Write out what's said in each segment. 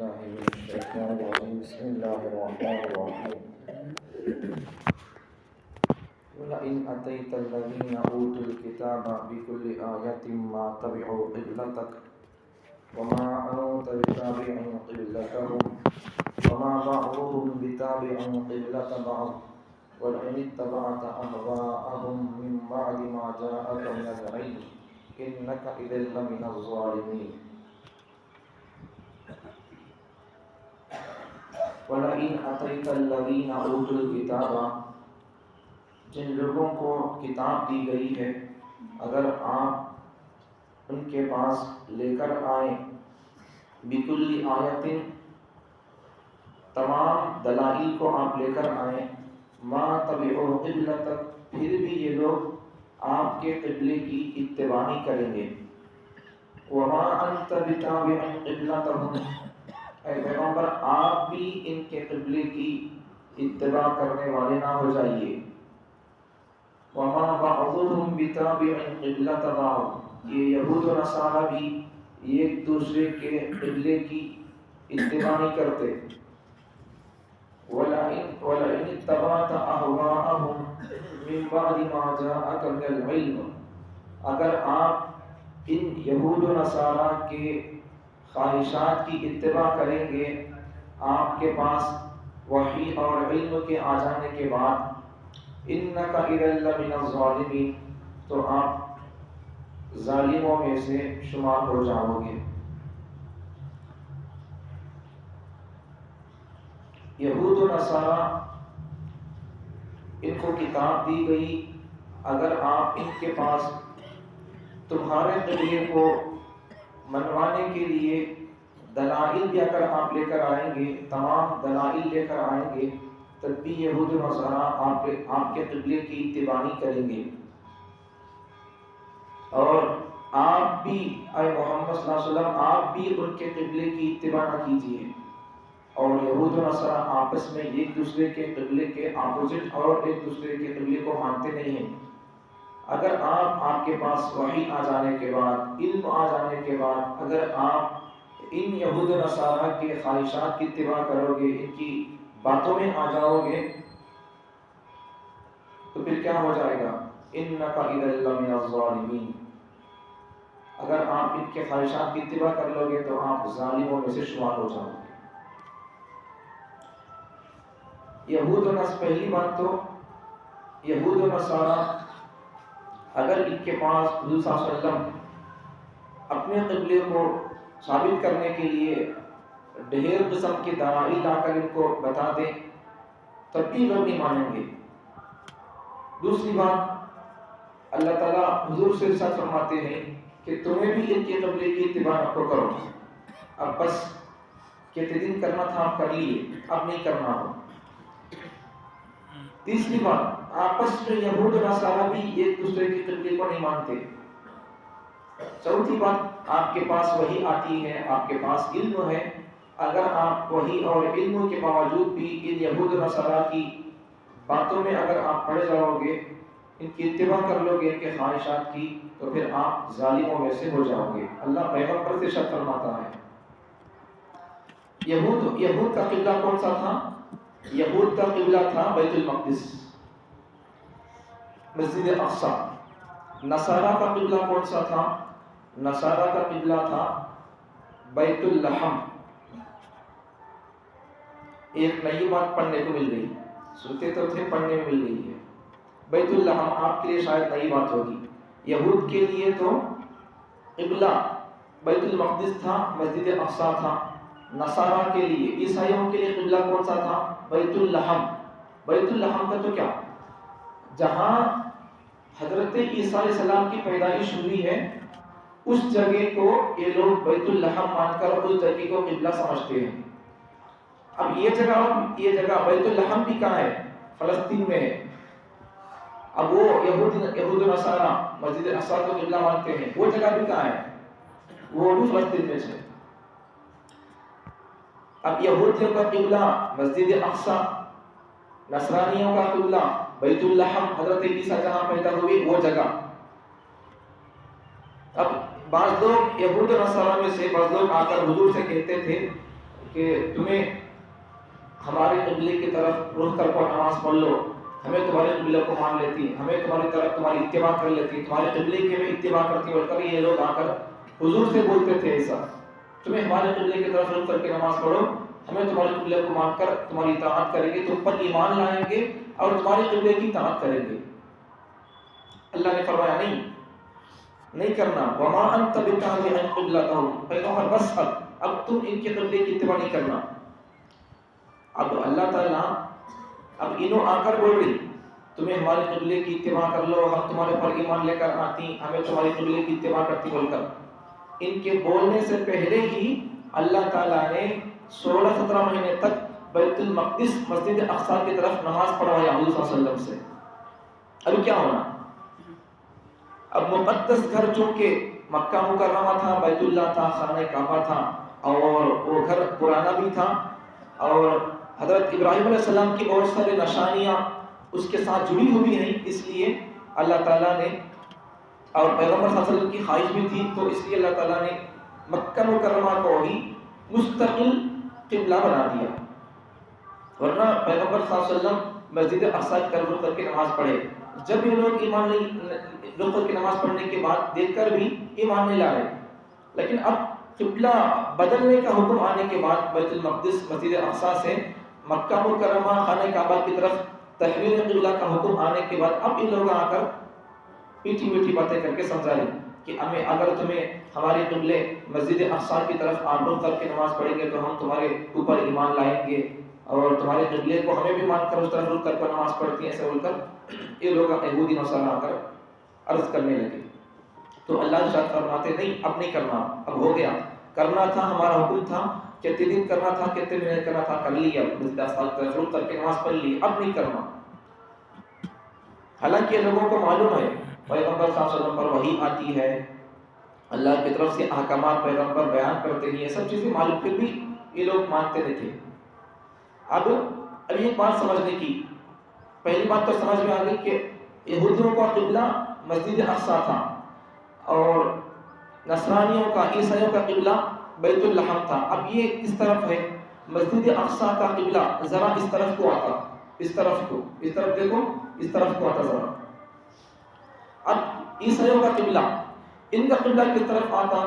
بالله من الشيطان الرجيم بسم الله الرحمن الرحيم ولئن أتيت الذين أوتوا الكتاب بكل آية ما تبعوا قبلتك وما أنت بتابع قبلتهم وما بعضهم بتابع قبلة بعض ولئن اتبعت أهواءهم من بعد ما جاءك من العلم إنك إذا لمن الظالمين وَلَئِنْ أَتَيْتَ الَّذِينَ أُوتُوا الْكِتَابَ جن لوگوں کو کتاب دی گئی ہے اگر آپ ان کے پاس لے کر آئیں بِكُلِّ آیَةٍ تمام دلائل کو آپ لے کر آئیں مَا تَبِعُوا قِبْلَتَكَ پھر بھی یہ لوگ آپ کے قبلے کی اتباع نہیں کریں گے وَمَا أَنْتَ بِتَابِعٍ قِبْلَتَهُمْ اے پیغمبر آپ بھی ان کے قبلے کی اتباع کرنے والے نہ ہو جائیے وَمَا بَعْضُهُمْ بِتَابِعٍ قِبْلَةَ بَعْضٍ یہ یہود و نصارہ بھی ایک دوسرے کے قبلے کی اتباع نہیں کرتے وَلَئِنِ اتَّبَعْتَ أَهْوَاءَهُمْ مِنْ بَعْدِ مَا جَاءَكَ مِنَ الْعِلْمِ اگر آپ ان یہود و نصارہ کے خواہشات کی اتباع کریں گے آپ کے پاس وحی اور علم کے آ جانے کے بعد اِنَّكَ إِذًا لَمِنَ الظَّالِمِينَ تو آپ ظالموں میں سے شمار ہو جاؤ گے یہود و نصارہ ان کو کتاب دی گئی اگر آپ ان کے پاس تمہارے قبلے کو منوانے کے لیے دلائل بھی اگر آپ لے کر آئیں گے تمام دلائل لے کر آئیں گے تب بھی یہود و نصارہ آپ کے قبلے کی اتباع نہیں کریں گے اور آپ بھی اے محمد صلی اللہ علیہ وسلم آپ بھی ان کے قبلے کی اتباع نہ کیجیے اور یہود و نصارہ آپس میں ایک دوسرے کے قبلے کے اپوزٹ اور ایک دوسرے کے قبلے کو مانتے نہیں ہیں اگر آپ کے پاس وحی آ جانے کے بعد علم آ جانے کے بعد اگر آپ ان یہود و نصارہ کے خواہشات کی اتباع کرو گے ان کی باتوں میں آ جاؤ گے تو پھر کیا ہو جائے گا اِنَّكَ إِذًا لَمِنَ الظَّالِمِينَ اگر آپ ان کے خواہشات کی اتباع کر لو گے تو آپ ظالموں میں سے شمار ہو جاؤ گے یہود و نصارہ پہلی بات تو یہود و نصارہ اگر ان کے پاس حضور صلی اللہ علیہ وسلم اپنے قبلے کو ثابت کرنے کے لیے ڈھیر قسم کی دلائل لا کر ان کو بتا دیں تب بھی لوگ نہیں مانیں گے دوسری بات اللہ تعالیٰ حضور سے ارشاد فرماتے ہیں کہ تمہیں بھی ان کے قبلے کی اتباع نہ کرو اب بس کتنے دن کرنا تھا آپ کر لیے اب نہیں کرنا ہو تیسری بات آپس میں یہود و نصارہ بھی ایک دوسرے کے قبلے کو نہیں مانتے چوتھی بات آپ کے پاس وحی آتی ہے آپ کے پاس علم ہے اگر آپ وحی اور علم کے باوجود بھی ان یہود و نصارہ کی باتوں میں اگر آپ پڑ جاؤ گے ان کی اتباع کر لو گے ان کے خواہشات کی تو پھر آپ ظالموں میں سے ہو جاؤ گے اللہ پیغمبر سے ارشاد فرماتا ہے یہود کا قبلہ کون سا تھا یہود کا قبلہ تھا بیت المقدس مسجد اقصی نصارہ کا قبلہ کون سا تھا نصارہ کا قبلہ تھا بیت اللحم ایک نئی بات پڑھنے کو مل گئی سنتے تو تھے پڑھنے میں مل گئی ہے بیت اللحم آپ کے لیے شاید نئی بات ہوگی یہود کے لیے تو قبلہ بیت المقدس تھا مسجد اقصی تھا نصارہ کے لیے عیسائیوں کے لیے قبلہ کون سا تھا بیت اللحم بیت اللحم کا تو کیا جہاں حضرت عیسیٰ علیہ السلام کی پیدائش ہوئی ہے اس جگہ کو یہ لوگ بیت اللحم مان کر اس جگہ کو قبلہ سمجھتے ہیں اب یہ جگہ بیت اللحم بھی کہاں ہے فلسطین میں ہے اب وہ یہود نصارہ مسجد اقصی کو قبلہ مانتے ہیں وہ جگہ بھی کہاں ہے وہ بھی فلسطین میں ہے اب یہودیوں کا قبلہ مسجد اقصی نصرانیوں کا قبلہ بیت اللحم حضرت عیسیٰ جہاں پیدا ہوئے وہ جگہ اب بعض لوگ یہود و نصارہ میں سے بعض لوگ آ کر حضور سے کہتے تھے کہ تمہیں ہمارے قبلے کی طرف رخ کر کو نماز پڑھ لو، ہمیں تمہارے قبلے کو مان لیتی، ہمیں تمہاری طرف تمہاری اتباع کر لیتی، تمہارے قبلے کی ہمیں اتباع کرتی، بول کر یہ لوگ آ کر حضور سے بولتے تھے ایسا، تمہیں ہمارے قبلے کی طرف رخ کر کے نماز پڑھو، ہمیں تمہارے قبلے کو مان کر تمہاری اطاعت کریں گے، تم پر ایمان لائیں گے اور تمہارے قبلے کی اطاعت کریں گے۔ اللہ نے فرمایا نہیں کرنا، وما انت بتابع قبلتهم، پیغمبر بس اب تم ان کے قبلے کی اتباع نہیں کرنا۔ اب اللہ تعالیٰ اب انہوں آ کر بول رہی تمہیں ہمارے قبلے کی اتباع کر لو، ہم تمہارے پر ایمان لے کر آتی، ہمیں تمہارے قبلے کی اتباع کرتی بول کر، ان کے بولنے سے پہلے ہی اللہ تعالیٰ نے 16-17 مہینے تک بیت المقدس مسجد اقصی کی طرف نماز پڑھوایا حضور صلی اللہ علیہ وسلم سے۔ ابھی کیا ہونا؟ اب مقدس گھر چونکہ مکہ مکرمہ تھا، بیت اللہ تھا، خانہ کعبہ تھا، اور وہ گھر پرانا بھی تھا، اور حضرت ابراہیم علیہ السلام کی بہت سارے نشانیاں اس کے ساتھ جڑی ہوئی ہیں، اس لیے اللہ تعالیٰ نے، اور پیغمبر صلی اللہ علیہ وسلم کی خواہش بھی تھی، تو اس لیے اللہ تعالیٰ نے مکہ مکرمہ کو ہی مستقل قبلہ بنا دیا، ورنہ پیغمبر صلی اللہ علیہ وسلم مسجد اقصی کی طرف رخ کر کے نماز پڑھے۔ جب یہ لوگ ایمان نہیں رخ کر کے نماز پڑھنے کے بعد دیکھ کر بھی ایمان نہیں لا رہے، لیکن اب قبلہ بدلنے کا حکم آنے کے بعد بیت المقدس مسجد اقصی سے مکہ مکرمہ خانہ کعبہ کی طرف تحویل قبلہ کا حکم آنے کے بعد اب یہ لوگ آ کر میٹھی میٹھی باتیں کر کے سمجھا رہے کہ ہمیں اگر تمہیں ہمارے قبلے مسجد اقصی کی طرف آپ رخ کر کے نماز پڑھیں گے تو ہم تمہارے اوپر ایمان لائیں گے، اور تمہارے قبلے کو ہمیں بھی مان کر اس طرف رخ کر کے نماز پڑھتی ہیں، ایسے بول کر یہ لوگ یہودی نصارہ آ کر عرض کرنے لگے۔ تو اللہ ارشاد فرماتے نہیں، اب نہیں کرنا، اب ہو گیا، کرنا تھا ہمارا حکم تھا، کتنے دن کرنا تھا کتنے منٹ کرنا تھا، کر لیا، مسجد اقصی کی طرف رخ کر کے نماز پڑھ لی، اب نہیں کرنا۔ حالانکہ لوگوں کو معلوم ہے پیغمبر صلی اللہ علیہ وسلم پر وحی آتی ہے، اللہ کی طرف سے احکامات پیغمبر بیان کرتے ہیں، یہ سب چیزیں معلوم، پھر بھی یہ لوگ مانتے نہیں تھے۔ اب ایک بات سمجھنے کی، پہلی بات تو سمجھ میں آ گئی کہ یہودیوں کا قبلہ مسجد اقصی تھا، اور نصرانیوں کا، عیسائیوں کا قبلہ بیت الحم تھا۔ اب یہ کس طرف ہے؟ مسجد اقصی کا قبلہ ذرا اس طرف کو آتا، اس طرف کو، اس طرف دیکھو، اس طرف کو آتا ذرا۔ اب عیسائیوں کا قبلہ، ان کا قبلہ کس طرف آتا؟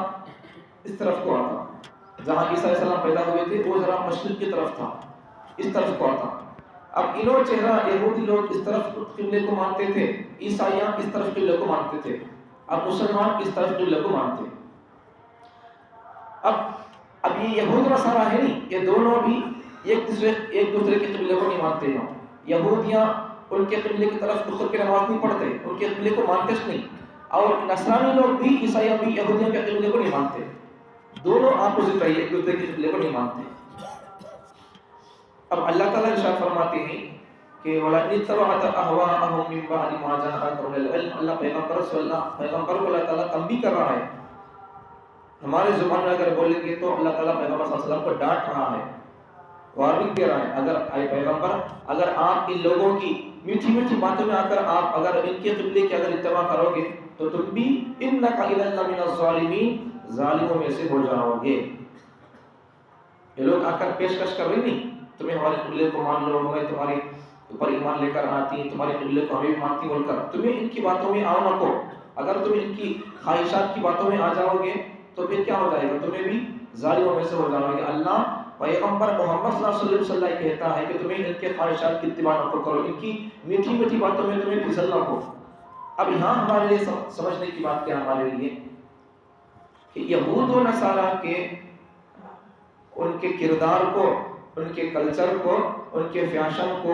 اس طرف کو آتا، جہاں عیسیٰ علیہ السلام پیدا ہوئے تھے وہ ذرا مشرق کی طرف تھا، اس طرف کو آتا۔ اب انہوں چہرہ یہودی لوگ اس طرف قبلے کو مانتے تھے، عیسائیاں اس طرف قبلے کو مانتے تھے، اب مسلمان اس طرف قبلے کو مانتے۔ اب یہ یہود نصارہ ہے نہیں، یہ دونوں بھی ایک دوسرے کے قبلے کو نہیں مانتے ہیں۔ یہودیاں ان کے قبلے کی طرف رخ کر کے نماز نہیں پڑھتے، ان کے قبلے کو مانتے نہیں، اور نصرانی لوگ بھی، عیسائیاں بھی یہودیوں کے قبلے کو نہیں مانتے، دونوں اپوزٹ ہے، ایک دوسرے کے قبلے کو نہیں مانتے۔ اب اللہ تعالیٰ ارشاد فرماتے ہیں کہ وَلَئِنِ اتَّبَعْتَ أَهْوَاءَهُم مِّن بَعْدِ مَا جَاءَكَ مِنَ الْعِلْمِ، اللہ پیغمبر کو اللہ تعالیٰ تنبیہ کر رہا ہے۔ ہمارے زبان میں اگر بولیں گے تو اللہ تعالیٰ پیغمبر صلی اللہ علیہ وسلم کو ڈانٹ رہا ہے، وارننگ دے رہا ہے، اگر اے پیغمبر اگر آپ ان لوگوں کی میٹھی میٹھی باتوں میں آ کر آپ اگر ان کے قبلے کی اگر اتباع کرو گے تو تم بھی اِنَّكَ إِذًا لَّمِنَ الظَّالِمِينَ، ظالموں میں سے ہو جاؤ گے۔ یہ لوگ آ کر پیشکش کر رہے نہیں تمہیں ہمارے قبلے کو مان لو، ہمیں تمہارے اوپر ایمان لے کر آتی، تمہارے قبلے کو ہمیں بھی مانتی بول کر، تمہیں ان کی باتوں میں آؤ نہ کو، اگر تم ان کی خواہشات کی باتوں میں آ جاؤ گے تو پھر کیا ہو جائے گا، تمہیں بھی ظالموں میں سے ہو جاؤ گے۔ اللہ پیغمبر محمد صلی اللہ علیہ وسلم کہتا ہے کہ تمہیں ان کے خواہشات کی اتباع نہ کرو، ان کی میٹھی میٹھی باتوں میں تمہیں پھسل نہ ہو۔ اب یہاں ہمارے لیے سمجھنے کی بات کیا ہمارے لیے کہ یہود و نصارہ کے ان کے کردار کو، ان کے کلچر کو، ان کے فیشن کو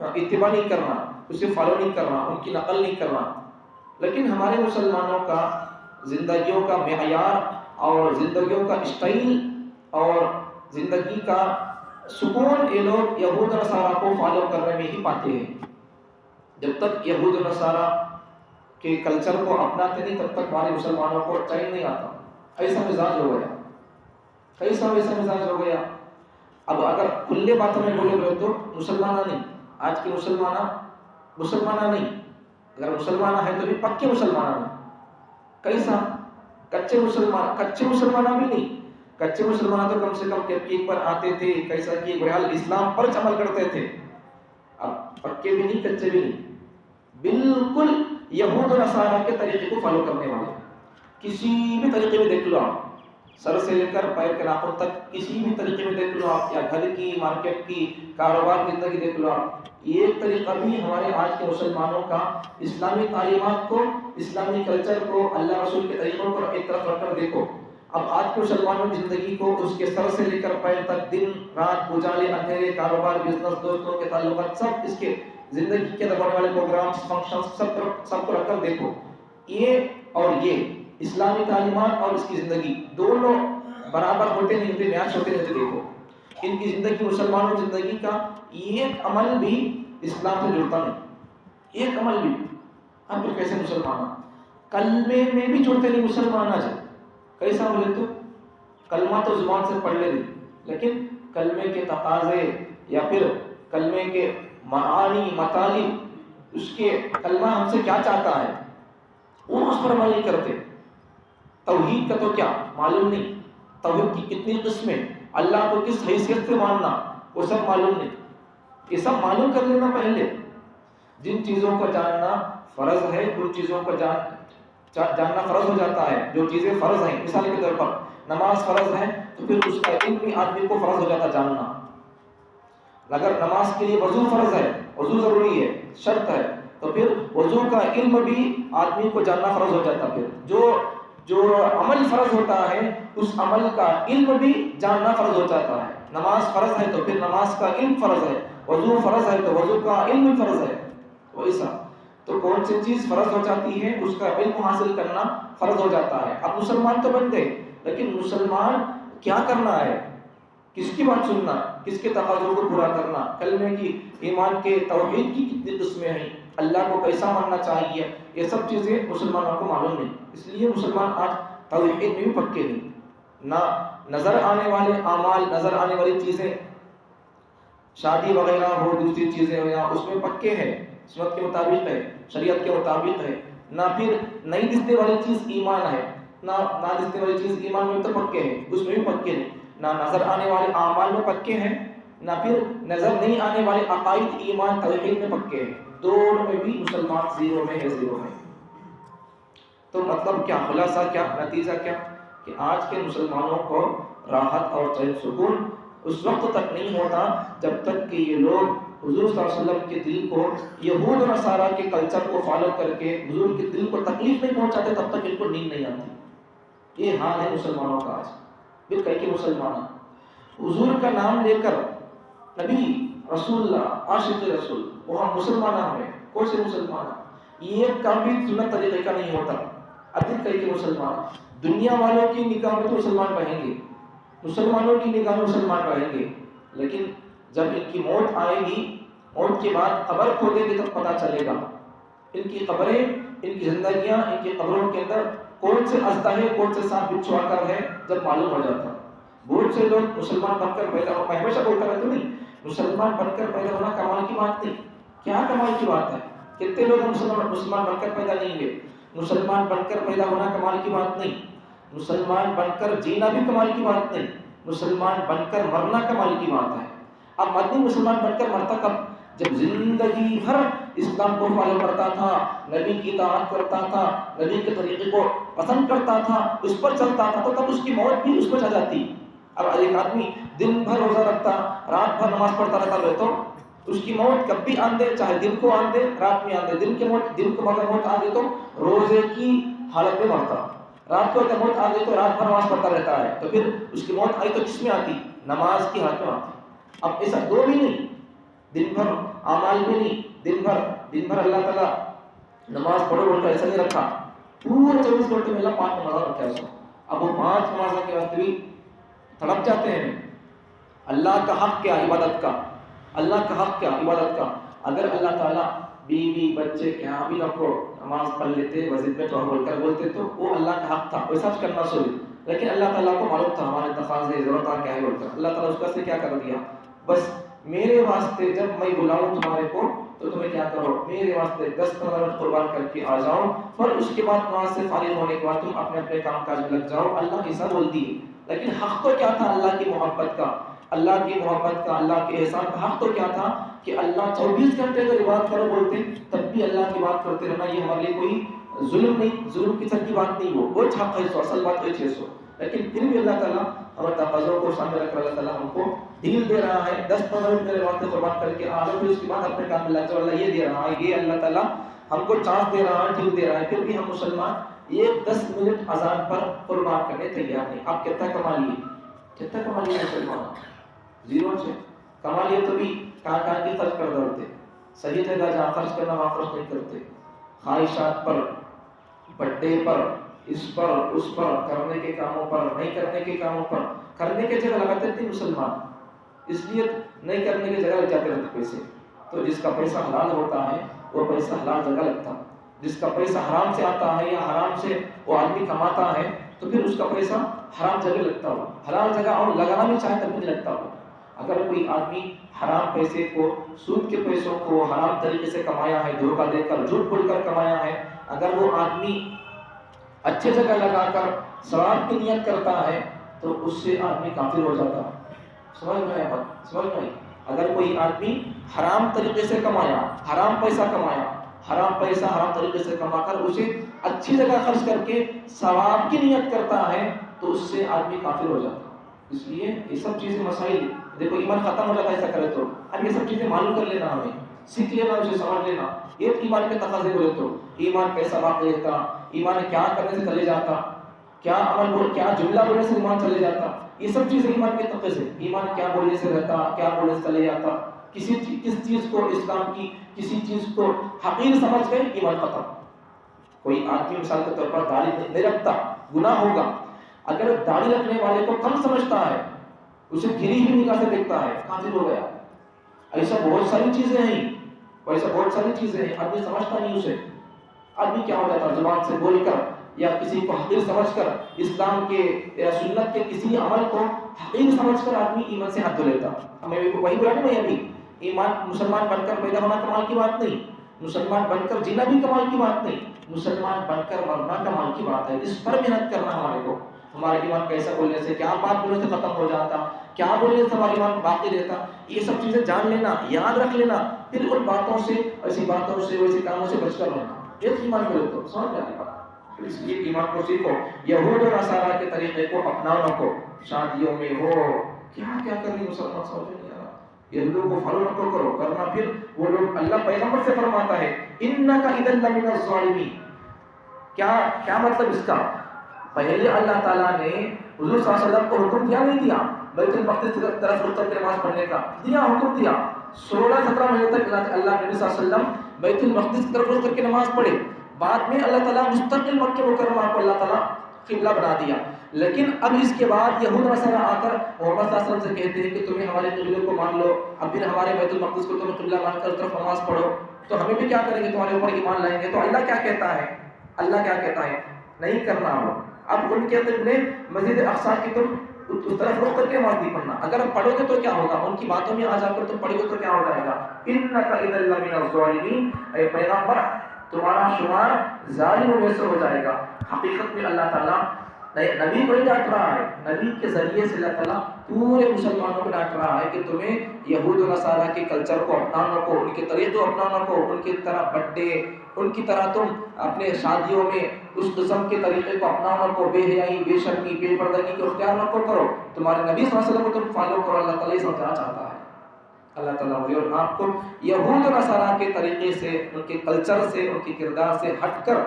اتباع نہیں کرنا، اسے فالو نہیں کرنا، ان کی نقل نہیں کرنا، لیکن ہمارے مسلمانوں کا زندگیوں کا معیار اور زندگیوں کا اسٹائل اور زندگی کا سکون یہ لوگ یہود و نصارہ کو فالو کرنے میں ہی پاتے ہیں۔ جب تک یہود و نصارہ کے کلچر کو اپناتے نہیں تب تک ہمارے مسلمانوں کو چین نہیں آتا، ایسا مزاج ہو گیا، ایسا مزاج ہو گیا۔ اب اگر کھلے باتوں میں بولے گئے تو مسلمانہ نہیں، آج کے مسلمانہ نہیں، اگر مسلمانہ ہے تو بھی پکے مسلمانہ نہیں، کیسا کچے مسلمانہ بھی نہیں، کچے مسلمان تو کم سے کم تحقیق پر آتے تھے، کیسا کہ بہرحال اسلام پر عمل کرتے تھے. اب پکے بھی نہیں کچے بھی نہیں، بالکل یہود و نصارہ کے طریقے کو فالو کرنے والے. کسی بھی طریقے میں دیکھ لو آپ، سر سے لے کر پیر کے ناخن تک کسی بھی طریقے میں دیکھ لو آپ، یا گھر کی، مارکیٹ کی، کاروبار کی زندگی دیکھ لو آپ. ایک طریقہ بھی ہمارے آج کے مسلمانوں کا اسلامی تعلیمات کو، اسلامی کلچر کو، اللہ رسول کے طریقوں کو ایک طرف رکھ کر دیکھو. اب آج کے مسلمانوں کی زندگی کو اس کے سر سے لے کر پیر تک، دن رات، اجالے اندھیرے، کاروبار، بزنس، دوستوں کے تعلقات، سب اس کے زندگی کے دبانے والے پروگرامز، فنکشنز، سب کو رکھ کر دیکھو. یہ اور یہ اسلامی تعلیمات اور اس کی زندگی دونوں برابر ہوتے نہیں ہوتے، میچ ہوتے نہیں ہوتے. دیکھو ان کی زندگی، مسلمانوں کی زندگی کا ایک عمل بھی اسلام سے جڑتا نہیں، ایک عمل بھی. ہم تو کیسے مسلمان ہیں؟ کلمے میں بھی جڑتے نہیں مسلمان. آج کیسا بولے تو کلمہ تو زبان سے پڑھ لے، لیکن کلمے کے تقاضے یا پھر کلمے کے معانی، مطالب، اس کے کلمہ ہم سے کیا چاہتا ہے وہ اس پر عمل نہیں کرتے. توحید کا تو کیا معلوم نہیں، توحید کی کتنی قسمیں، اللہ کو کس حیثیت سے ماننا وہ سب معلوم نہیں. یہ سب معلوم کر لینا پہلے. جن چیزوں کو جاننا فرض ہے ان چیزوں کو جاننا فرض ہو جاتا ہے. جو چیزیں فرض ہیں، مثال کے طور پر نماز فرض ہے تو پھر اس کا علم بھی آدمی کو فرض ہو جاتا جاننا. اگر نماز کے لیے وضو فرض ہے، وضو ضروری ہے، شرط ہے، تو پھر وضو کا علم بھی آدمی کو جاننا فرض ہو جاتا. پھر جو عمل فرض ہوتا ہے اس عمل کا علم بھی جاننا فرض ہو جاتا ہے. نماز فرض ہے تو پھر نماز کا علم فرض ہے، وضو فرض ہے تو وضو کا علم بھی فرض ہے. ویسا تو کون سی چیز فرض ہو جاتی ہے اس کا علم حاصل کرنا فرض ہو جاتا ہے. اب مسلمان تو بن گئے، لیکن مسلمان کیا کرنا ہے، کس کی بات سننا، کس کے تقاضوں کو پورا کرنا، کلمے کی، ایمان کے، توحید کی کتنی قسمیں ہیں، اللہ کو کیسا ماننا چاہیے، یہ سب چیزیں مسلمانوں کو معلوم نہیں. اس لیے مسلمان آج توحید میں بھی پکے نہیں. نہ نظر آنے والے اعمال، نظر آنے والی چیزیں، شادی وغیرہ ہو، دوسری چیزیں ہو، یا اس میں پکے ہیں، سنت کے مطابق ہے، شریعت کے مطابق ہے. نہ پھر نہیں دسنے والی چیز ایمان ہے، نہ دسنے والی چیز ایمان میں تو پکے ہیں، اس میں بھی پکے نہیں. نہ نظر آنے والے اعمال میں پکے ہیں، نہ پھر نظر نہیں آنے والے عقائد، ایمان، توحید میں پکے ہیں. دونوں میں بھی مسلمان زیرو میں ہے، زیرو میں. تو مطلب کیا، خلاصہ کیا، نتیجہ کیا، کہ آج کے مسلمانوں کو راحت اور چین سکون اس وقت تک نہیں ہوتا جب تک کہ یہ لوگ حضور صلی اللہ علیہ وسلم کے دل کو، یہود و نصارہ کے کلچر کو فالو کر کے حضور کے دل کو تکلیف نہیں پہنچاتے، تب تک ان کو نیند نہیں آتی. یہ حال ہے مسلمانوں کا آج. پھر کئی کے مسلمان حضور کا نام لے کر، نبی، رسول اللہ، عاشق رسول، وہ ہم مسلمان ہیں. کون سے مسلمان ہیں؟ یہ کام بھی سنت طریقے کا نہیں ہوتا. ابھی کئی کے مسلمان دنیا والوں کی نگاہ میں تو مسلمان رہیں گے، مسلمانوں کی نگاہ میں مسلمان رہیں گے، لیکن جب ان کی موت آئے گی، موت کے بعد قبر کھودیں گے تب پتہ چلے گا ان کی قبریں، ان کی زندگیاں، ان کی قبروں کے اندر کون سے اژدہے، کون سے سانپ بچھو آ کر ہے، جب معلوم ہو جاتا. بہت سے لوگ مسلمان بن کر پیدا ہو، میں ہمیشہ بولتا رہتا نہیں، مسلمان بن کر پیدا ہونا کمال کی بات نہیں. کیا کمال کی بات ہے؟ کتنے لوگ مسلمان بن کر پیدا نہیں ہوئے. مسلمان بن کر پیدا ہونا کمال کی بات نہیں، مسلمان بن کر جینا بھی کمال کی بات نہیں، مسلمان بن کر مرنا کمال کی بات ہے. اب مدنی مسلمان بن کر مرتا کب؟ جب زندگی بھر اسلام کو فالو کرتا تھا، نبی کی اطاعت کرتا تھا، نبی کے طریقے کو پسند کرتا تھا، اس پر چلتا تھا، تو تب اس کی موت بھی اس پر چل جاتی. اب ایک آدمی دن بھر روزہ رکھتا، رات بھر نماز پڑھتا رہتا ہے، تو اس کی موت کب بھی آن دے، چاہے دن کو آن دے، رات میں آن دے. دن کو مگر موت آن دے تو روزے کی حالت میں مرتا، رات کو اگر موت آ گئی تو رات بھر نماز پڑھتا رہتا ہے، تو پھر اس کی موت آئی تو کس میں آتی؟ نماز کی حالت میں آتی. اب ایسا دو بھی نہیں، دن بھر اعمال بھی نہیں، دن بھر اللہ تعالیٰ نماز پڑھو بول کر ایسا نہیں رکھا، پورے 24 گھنٹے میں اللہ 5 نماز رکھا ہے اس کو. اب وہ 5 نمازوں کے واسطے بھی تڑپ جاتے ہیں. اللہ کا حق کیا؟ عبادت کا. اللہ کا حق کیا؟ عبادت کا. اگر اللہ تعالیٰ بیوی بچے کے یہاں بھی رکھو، نماز پڑھ لیتے، مسجد میں بول کر بولتے تو وہ اللہ کا حق تھا، ویسا کرنا ضروری. لیکن اللہ تعالیٰ کو معلوم تھا ہمارے تقاضے، ضرورت کیا ہے بول کر اللہ تعالیٰ اس کا سے کیا کر دیا، بس میرے واسطے جب میں بلاؤں تمہارے کو تو تمہیں کیا کرو، میرے واسطے 10-15 منٹ قربان کر کے آ جاؤ، اور اس کے بعد نماز سے فارغ ہونے کے بعد تم اپنے اپنے کام کاج میں لگ جاؤ. اللہ ایسا بول دیے. لیکن حق تو کیا تھا اللہ کی محبت کا، اللہ کی محبت کا، اللہ کے احسان کا حق تو کیا تھا کہ اللہ 24 گھنٹے اگر عبادت کرو بولتے تب بھی اللہ کی بات کرتے رہنا، یہ ہمارے لیے کوئی ظلم نہیں، ظلم کی سر کی بات نہیں، وہ حق ہے، اصل بات ہے 600. لیکن پھر بھی اللہ تعالیٰ ہمارے تقاضوں کو سامنے رکھ کر اللہ تعالیٰ ہم کو ڈھیل دے رہا ہے. 10-15 منٹ میرے وقت قربان کر کے آگے پھر اس کے بعد اپنے کام میں لگ جاؤ، اللہ یہ دے رہا ہے، یہ اللہ تعالیٰ ہم کو چانس دے رہا ہے، ڈھیل دے رہا ہے. پھر بھی ہم مسلمان یہ 10 منٹ اذان پر قربان کرنے تیار نہیں. آپ کتنا کما لیے، کتنا کما لیے مسلمان؟ زیرو سے کما لیے تو بھی کہاں کی خرچ کر ڈالتے. صحیح جگہ جہاں خرچ کرنا وہاں خرچ نہیں کرتے. خواہشات پر، بڈے پر، اس پر اس پر، کرنے کے کاموں پر، نہیں کرنے کے کاموں پر. کرنے کے جگہ لگاتے تھے مسلمان، اس لیے نہیں کرنے کی جگہ لگ جاتے رہتے پیسے. تو جس کا پیسہ حلال ہوتا ہے وہ پیسہ حلال جگہ لگتا ہے. جس کا پیسہ حرام سے آتا ہے یا حرام سے وہ آدمی کماتا ہے تو پھر اس کا پیسہ حرام جگہ لگتا ہو. حلال جگہ اور لگانا بھی چاہے تب بھی لگتا ہو. اگر کوئی آدمی حرام پیسے کو، سود کے پیسوں کو حرام طریقے سے کمایا ہے، دھوکہ دے کر، جھوٹ بول کر کمایا ہے، اگر وہ آدمی اچھے جگہ لگا کر ثواب کی نیت کرتا ہے تو اس سے آدمی کافر ہو جاتا ہے. سمجھ میں آیا بات؟ سمجھ میں آئی؟ اگر کوئی آدمی حرام طریقے سے کمایا، حرام پیسہ کمایا، حرام پیسہ حرام طریقے سے کما کر اسے اچھی جگہ خرچ کر کے ثواب کی نیت کرتا ہے تو اس سے آدمی کافر ہو جاتا ہے. اس لیے یہ سب چیزیں مسائل، دیکھو ایمان ختم ہو جاتا ہے ایسا کرے تو. اب یہ سب چیزیں معلوم کر لینا، ہمیں سیکھ لینا، اسے سمجھ لینا. یہ ایمان کے تقاضے بولے تو ایمان کیسا باقی رہتا، ایمان کیا کرنے سے چلے جاتا، کیا عمل بول، کیا جملہ بولنے سے ایمان چلے جاتا، یہ سب چیزیں ایمان کے تقاضے. ایمان کیا بولنے سے رہتا، کیا بولنے سے چلے جاتا. کس چیز کو اسلام کی کسی چیز کو حقیر سمجھ گئے ایمان ختم. کوئی آدمی مثال کے طور پر داڑھی نہیں رکھتا، گناہ ہوگا. اگر داڑھی رکھنے والے کو کم سمجھتا ہے، اسے گری ہوئی نگاہ سے دیکھتا ہے، کافر ہو گیا. ایسا بہت ساری چیزیں ہیں، ایسا بہت ساری چیزیں ہیں، آدمی سمجھتا نہیں اسے. آدمی کیا ہو جاتا ہے زبان سے بول کر یا کسی کو حقیر سمجھ کر، اسلام کے یا سنت کے کسی عمل کو حقیر سمجھ کر آدمی ایمان سے ہاتھ دھو لیتا. ہمیں وہی بولا نہیں ابھی، ایمان مسلمان بن کر پیدا ہونا کمال کی بات نہیں، مسلمان بن کر جینا بھی کمال کی بات نہیں، مسلمان بن کر مرنا کمال کی بات ہے. اس پر محنت کرنا ہمارے کو. ہمارا ایمان کیسا بولنے سے، کیا بات بولنے سے ختم ہو جاتا، کیا بولنے سے ہمارا ایمان باقی رہتا، یہ سب چیزیں جان لینا، یاد رکھ لینا، پھر ان باتوں سے، ایسی باتوں سے، ویسے کاموں سے بچ کر رہنا. یہ ایمان کرو تو سمجھ جانے کا. اس لیے ایمان کو سیکھو. یہود و نصارا کے طریقے کو اپنانا کو، شادیوں میں ہو کیا کیا کر رہی مسلمان سمجھ نہیں آ رہا. یہودوں کو فالو نہ کرو کرنا. پھر وہ لوگ، اللہ پیغمبر سے فرماتا ہے انک اذا لمن الظالمین. کیا مطلب اس کا؟ پہلے اللہ تعالیٰ نے حضور صلی اللہ علیہ وسلم کو حکم دیا نہیں دیا بیت المقدس کی طرف رخ کر کے نماز پڑھنے کا؟ دیا، حکم دیا. 16-17 مہینے تک اللہ نبی صلی اللہ علیہ وسلم بیت المقدس کی طرف رخ کر کے نماز پڑھے. بعد میں اللہ تعالیٰ مستقل مکہ مکرمہ کو اللہ تعالیٰ قبلہ بنا دیا. لیکن اب اس کے بعد یہود نصارہ آ کر محمد صلی اللہ علیہ وسلم سے کہتے ہیں کہ تمہیں ہمارے قبلے کو مان لو، اب پھر ہمارے بیت المقدس کو تمہیں قبلہ مان کر طرف نماز پڑھو، تو ہمیں بھی کیا کریں گے، تمہارے اوپر ایمان لائیں گے. تو اللہ کیا کہتا ہے؟ اللہ کیا کہتا ہے؟ نہیں کرنا ہو. اب ان کے قبلے مسجد اقصی کی تم اس طرف رخ کر کے نماز نہیں پڑھنا. اگر پڑھو گے تو کیا ہوگا؟ ان کی باتوں میں آ جا کر تم پڑھو گے تو کیا ہو جائے گا؟ انک اذا لمن الظالمین. اے پیغمبر تمہارا شمار ظالموں میں سے ہو جائے گا. حقیقت میں اللہ تعالیٰ نبی کو ڈانٹ رہا ہے، نبی کے ذریعے سے اللہ تعالیٰ پورے مسلمانوں کو ڈانٹ رہا ہے کہ تمہیں یہود و نصارہ کے کلچر کو اپنانا کو، ان کے طریقے کو اپنانا کو، ان کی طرح بڈے، ان کی طرح تم اپنے شادیوں میں اس قسم کے طریقے کو اپنانا کو، بے حیائی، بے شرمی، بے پردگی کو اختیار نہ کرو. تمہارے نبی صلی اللہ علیہ وسلم کو تم فالو کرو. اللہ تعالیٰ یہ سمجھانا چاہتا ہے. اللہ تعالیٰ مجھے اور آپ کو یہود و نصارہ کے طریقے سے، ان کے کلچر سے، ان کے کردار سے ہٹ کر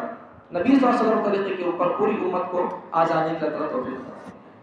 نبی صلی اللہ علیہ وسلم طریقے کے اوپر پوری امت کو آ جانے کی اللہ تعالیٰ توفیق دیتا ہے.